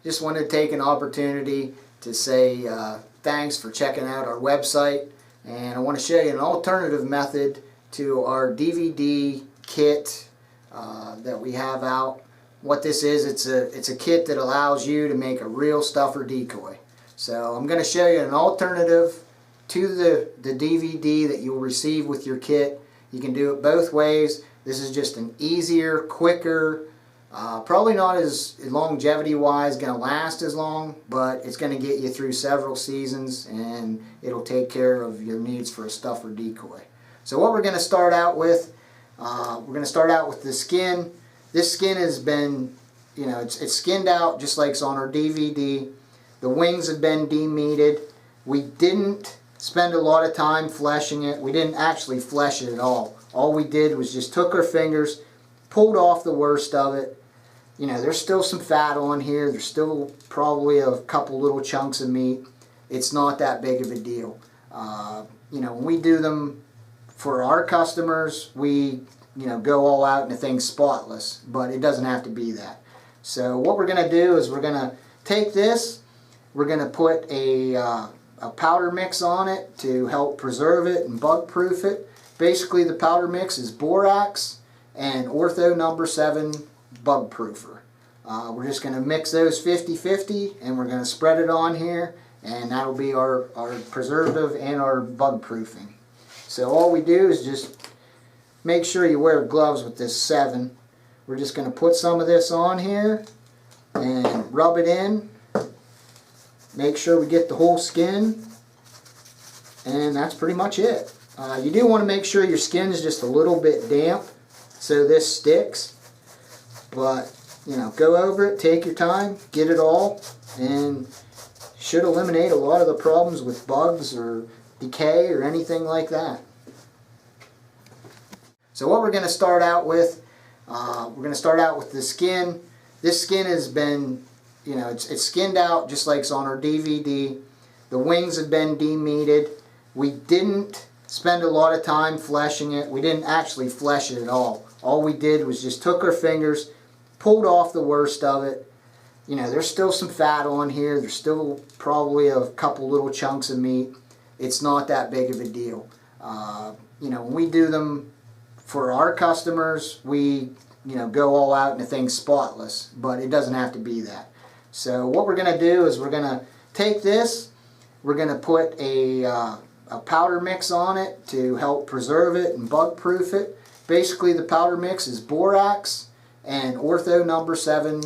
just wanted to take an opportunity to say thanks for checking out our website, and I want to show you an alternative method to our DVD kit that we have out. What this is, it's a kit that allows you to make a real stuffer decoy. So I'm going to show you an alternative to the DVD that you'll receive with your kit. You can do it both ways. This is just an easier, quicker, probably not as longevity wise going to last as long, but it's going to get you through several seasons and it'll take care of your needs for a stuffer decoy. So what we're going to start out with, the skin. This skin has been, it's skinned out just like it's on our DVD. The wings have been demeated. We didn't spend a lot of time fleshing it. We didn't actually flesh it at all. All we did was just took our fingers, pulled off the worst of it. There's still some fat on here. There's still probably a couple little chunks of meat. It's not that big of a deal. When we do them for our customers, we go all out and the thing's spotless, but it doesn't have to be that. So what we're going to do is we're going to take this, we're going to put a powder mix on it to help preserve it and bug proof it. Basically the powder mix is borax and Ortho No. 7 bug proofer. We're just going to mix those 50-50 and we're going to spread it on here, and that'll be our preservative and our bug proofing. So all we do is just make sure you wear gloves with this 7. We're just going to put some of this on here and rub it in. Make sure we get the whole skin, and that's pretty much it. You do want to make sure your skin is just a little bit damp so this sticks, but go over it, take your time, get it all, and should eliminate a lot of the problems with bugs or decay or anything like that. So what we're going to start out with, the skin. This skin has been, it's skinned out just like it's on our DVD. The wings have been demeated. We didn't spend a lot of time fleshing it. We didn't actually flesh it at all. All we did was just took our fingers, pulled off the worst of it. There's still some fat on here. There's still probably a couple little chunks of meat. It's not that big of a deal. When we do them for our customers, we go all out and the thing's spotless, but it doesn't have to be that. So what we're going to do is we're going to take this, we're going to put a powder mix on it to help preserve it and bug proof it. Basically the powder mix is borax and Ortho No. 7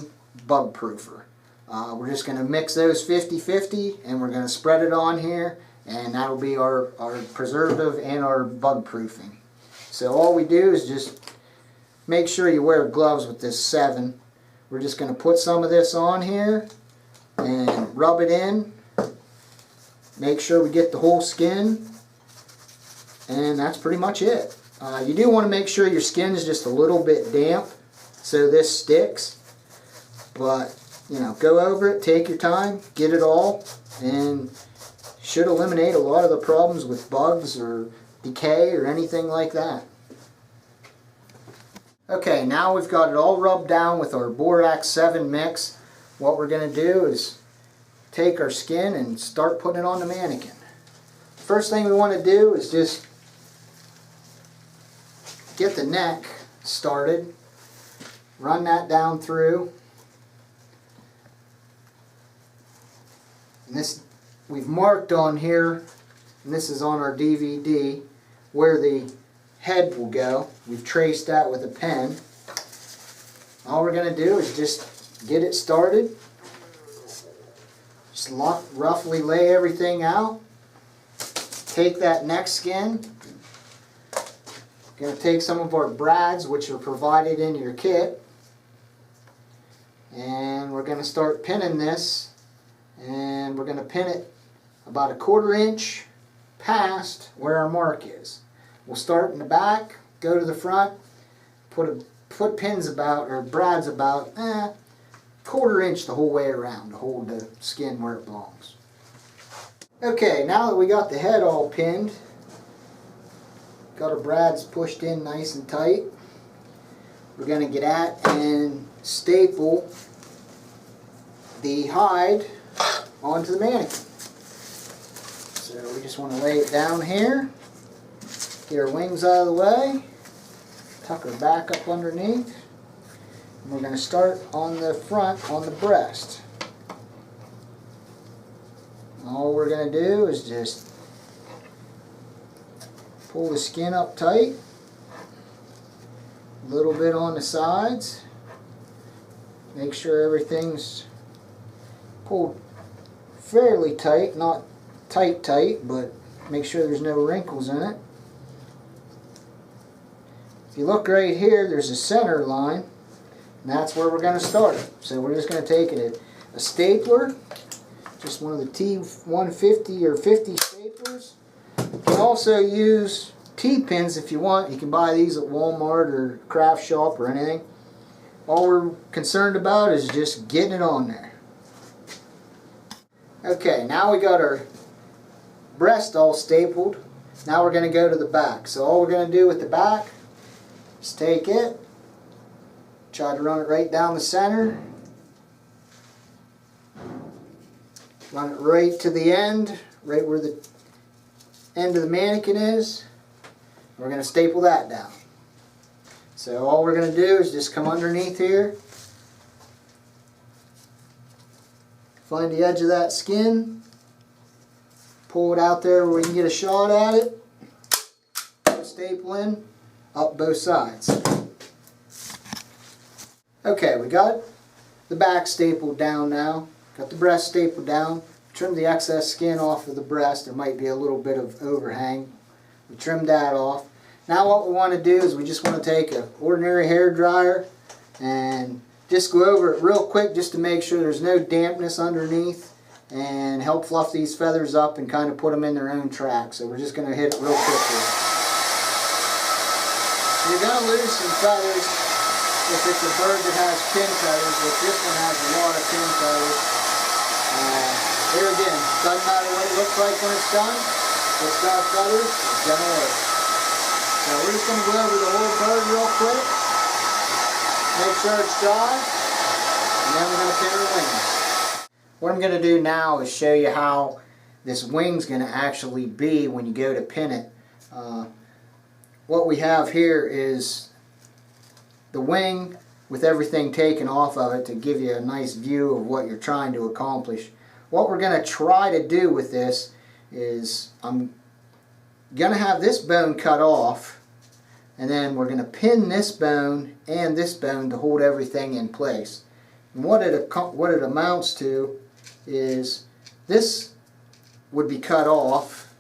bug proofer. We're just going to mix those 50-50 and we're going to spread it on here, and that'll be our preservative and our bug proofing. So all we do is just make sure you wear gloves with this 7. We're just going to put some of this on here and rub it in. Make sure we get the whole skin, and that's pretty much it. You do want to make sure your skin is just a little bit damp so this sticks, but go over it, take your time, get it all, and should eliminate a lot of the problems with bugs or decay or anything like that. Okay, now we've got it all rubbed down with our Borax 7 mix. What we're going to do is take our skin and start putting it on the mannequin. First thing we want to do is just get the neck started. Run that down through. And this we've marked on here, and this is on our DVD, where the head will go. We've traced that with a pen. All we're going to do is just get it started. Just roughly lay everything out. Take that neck skin. Going to take some of our brads, which are provided in your kit, and we're going to start pinning this, and we're going to pin it about 1/4 inch past where our mark is. We'll start in the back, go to the front, put pins about, or brads about 1/4 inch the whole way around to hold the skin where it belongs. Okay, now that we got the head all pinned, got our brads pushed in nice and tight, we're going to get at and staple the hide onto the mannequin. So we just want to lay it down here, get our wings out of the way, tuck her back up underneath, and we're going to start on the front, on the breast. All we're going to do is just pull the skin up tight, a little bit on the sides, make sure everything's pulled fairly tight, not tight, but make sure there's no wrinkles in it. If you look right here, there's a center line, and that's where we're going to start. So we're just going to take a stapler, just one of the T150 or 50 staplers. You can also use T-pins if you want. You can buy these at Walmart or Craft Shop or anything. All we're concerned about is just getting it on there. Okay, now we got our breast all stapled. Now we're going to go to the back. So all we're going to do with the back is take it, try to run it right down the center, run it right to the end, right where the end of the mannequin is. We're going to staple that down. So all we're going to do is just come underneath here, find the edge of that skin, pull it out there where we can get a shot at it, staple in, up both sides. Okay, we got the back stapled down now, got the breast stapled down, trim the excess skin off of the breast. There might be a little bit of overhang. We trimmed that off. Now what we want to do is we just want to take an ordinary hair dryer and just go over it real quick just to make sure there's no dampness underneath and help fluff these feathers up and kind of put them in their own track. So we're just going to hit it real quickly. You're going to lose some feathers if it's a bird that has pin feathers, but this one has a lot of pin feathers. Here again, doesn't matter what it looks like when it's done. If it's got feathers, it's going to work. So we're just going to go over the whole bird real quick, make sure it's dry, and then we're going to pin her wings. What I'm going to do now is show you how this wing's going to actually be when you go to pin it. What we have here is the wing with everything taken off of it to give you a nice view of what you're trying to accomplish. What we're going to try to do with this is I'm going to have this bone cut off, and then we're going to pin this bone and this bone to hold everything in place. And what it amounts to is this would be cut off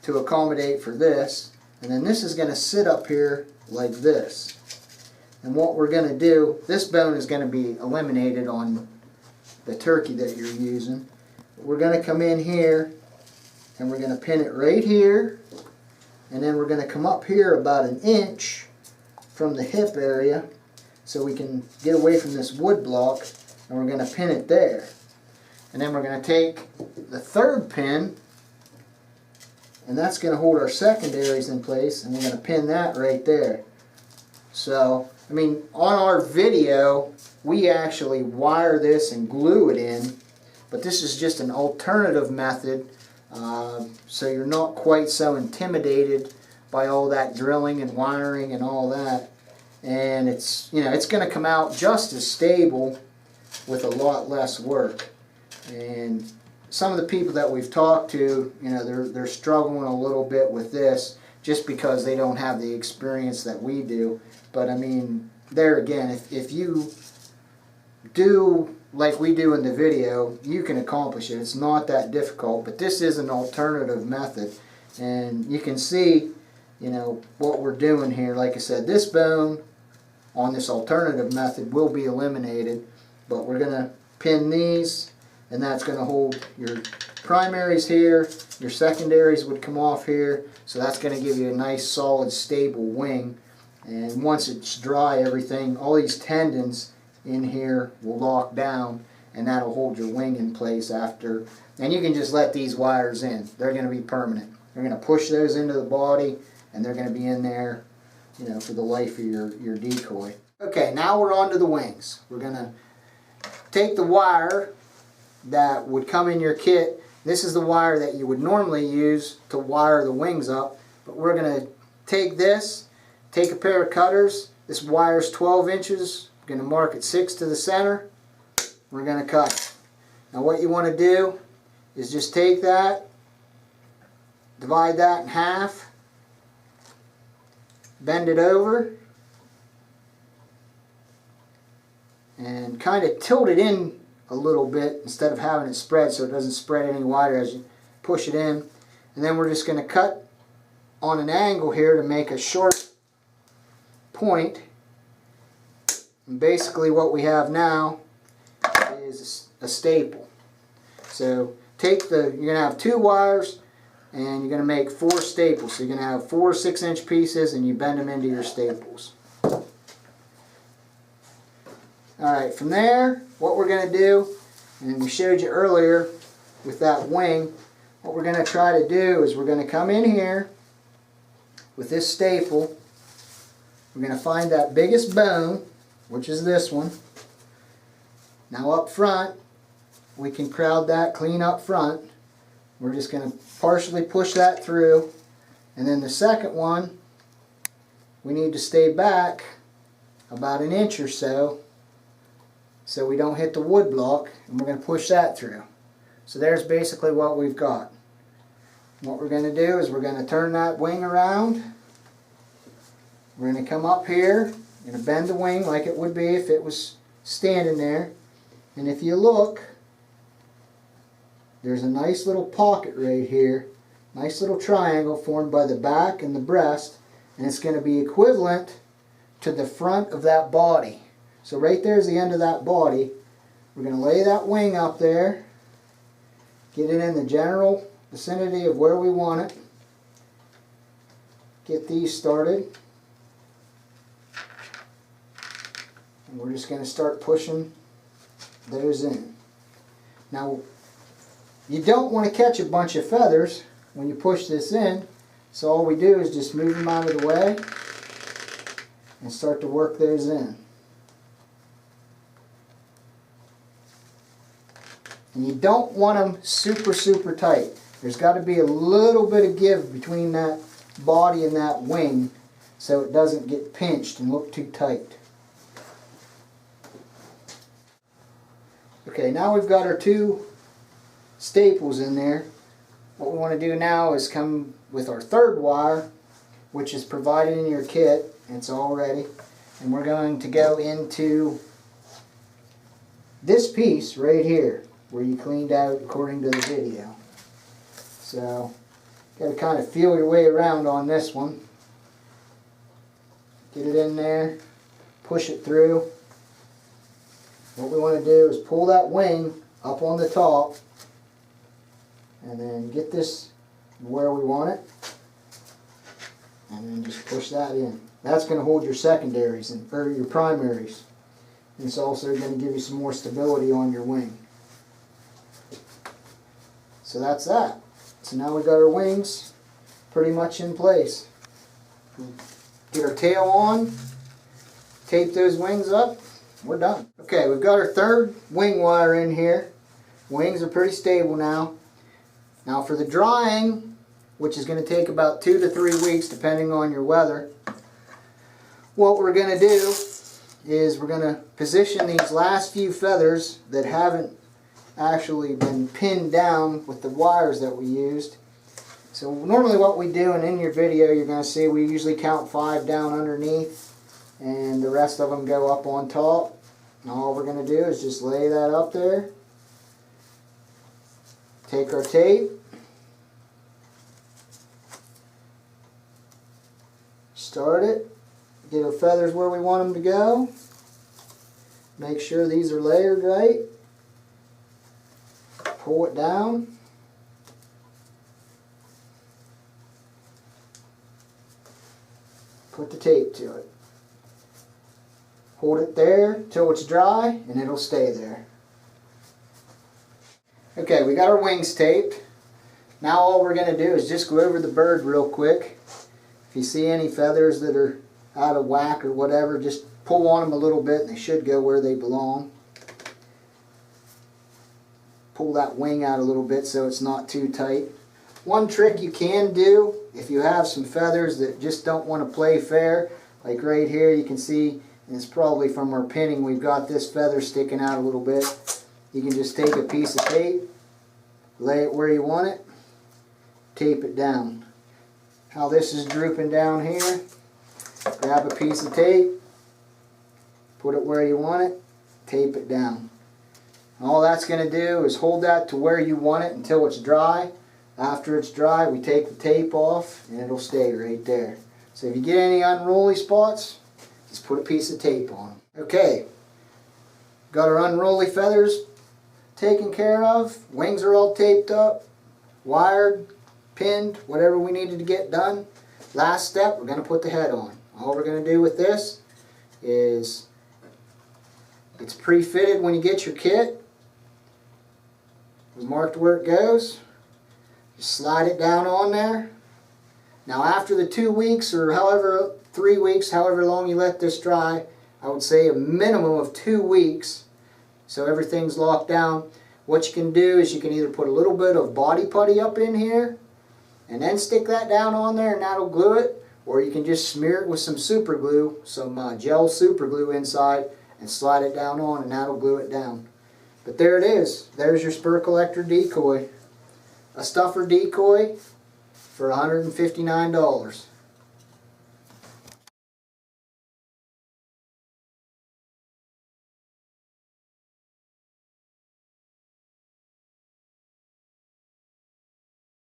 to accommodate for this, and then this is going to sit up here like this. And what we're going to do, this bone is going to be eliminated on the turkey that you're using. We're going to come in here and we're going to pin it right here, and then we're going to come up here about 1 inch from the hip area so we can get away from this wood block, and we're going to pin it there. And then we're going to take the third pin, and that's going to hold our secondaries in place, and we're going to pin that right there. So, I mean, on our video, we actually wire this and glue it in, but this is just an alternative method, so you're not quite so intimidated by all that drilling and wiring and all that. And it's, you know, it's going to come out just as stable with a lot less work. And some of the people that we've talked to, you know, they're struggling a little bit with this just because they don't have the experience that we do. But I mean, there again, if you do like we do in the video, you can accomplish it. It's not that difficult, but this is an alternative method. And you can see, you know, what we're doing here. Like I said, this bone on this alternative method will be eliminated, but we're going to pin these, and that's going to hold your primaries here. Your secondaries would come off here, so that's going to give you a nice solid stable wing. And once it's dry, everything, all these tendons in here will lock down, and that'll hold your wing in place after. And you can just let these wires in. They're going to be permanent. You're going to push those into the body, and they're going to be in there, you know, for the life of your decoy. Okay, now we're on to the wings. We're going to take the wire that would come in your kit. This is the wire that you would normally use to wire the wings up, but we're going to take this, take a pair of cutters. This wire is 12 inches. We're going to mark it 6 to the center. We're going to cut it. Now what you want to do is just take that, divide that in half, bend it over, and kind of tilt it in a little bit instead of having it spread so it doesn't spread any wider as you push it in. And then we're just going to cut on an angle here to make a short point. And basically what we have now is a staple. So take you're going to have 2 wires and you're going to make 4 staples. So you're going to have 4 6-inch pieces and you bend them into your staples. Alright, from there, what we're going to do, and we showed you earlier with that wing, what we're going to try to do is we're going to come in here with this staple. We're going to find that biggest bone, which is this one. Now up front, we can crowd that clean up front. We're just going to partially push that through. And then the second one, we need to stay back about an inch or so we don't hit the wood block, and we're going to push that through. So there's basically what we've got. What we're going to do is we're going to turn that wing around. We're going to come up here, we're going to bend the wing like it would be if it was standing there. And if you look, there's a nice little pocket right here, nice little triangle formed by the back and the breast, and it's going to be equivalent to the front of that body. So right there is the end of that body. We're going to lay that wing up there, get it in the general vicinity of where we want it, get these started, and we're just going to start pushing those in. Now, you don't want to catch a bunch of feathers when you push this in, so all we do is just move them out of the way and start to work those in. And you don't want them super tight. There's got to be a little bit of give between that body and that wing so it doesn't get pinched and look too tight. Okay, now we've got our 2 staples in there. What we want to do now is come with our 3rd wire, which is provided in your kit. It's all ready. And we're going to go into this piece right here, where you cleaned out according to the video. So, got to kind of feel your way around on this one. Get it in there, push it through. What we want to do is pull that wing up on the top, and then get this where we want it, and then just push that in. That's going to hold your secondaries, or your primaries. And it's also going to give you some more stability on your wing. So that's that. So now we've got our wings pretty much in place. Get our tail on, tape those wings up, we're done. Okay, we've got our 3rd wing wire in here. Wings are pretty stable now. Now for the drying, which is going to take about 2 to 3 weeks depending on your weather, what we're going to do is we're going to position these last few feathers that haven't actually been pinned down with the wires that we used. So normally what we do, and in your video you're going to see we usually count 5 down underneath and the rest of them go up on top. And all we're going to do is just lay that up there, take our tape, start it, get our feathers where we want them to go, make sure these are layered right, pull it down, put the tape to it. Hold it there till it's dry and it'll stay there. Okay, we got our wings taped. Now all we're going to do is just go over the bird real quick. If you see any feathers that are out of whack or whatever, just pull on them a little bit and they should go where they belong. pull that wing out a little bit so it's not too tight. One trick you can do if you have some feathers that just don't want to play fair, like right here you can see, and it's probably from our pinning, we've got this feather sticking out a little bit. You can just take a piece of tape, lay it where you want it, tape it down. How this is drooping down here, grab a piece of tape, put it where you want it, tape it down. All that's going to do is hold that to where you want it until it's dry. After it's dry, we take the tape off and it'll stay right there. So if you get any unruly spots, just put a piece of tape on them. Okay, got our unruly feathers taken care of. Wings are all taped up, wired, pinned, whatever we needed to get done. Last step, we're going to put the head on. All we're going to do with this is, it's pre-fitted when you get your kit. It's marked where it goes. Just slide it down on there. Now after the 2 weeks or however, 3 weeks, however long you let this dry, I would say a minimum of 2 weeks, so everything's locked down. What you can do is you can either put a little bit of body putty up in here and then stick that down on there and that'll glue it, or you can just smear it with some super glue, some gel super glue inside, and slide it down on and that'll glue it down. But there it is. There's your spur collector decoy. A stuffer decoy for $159.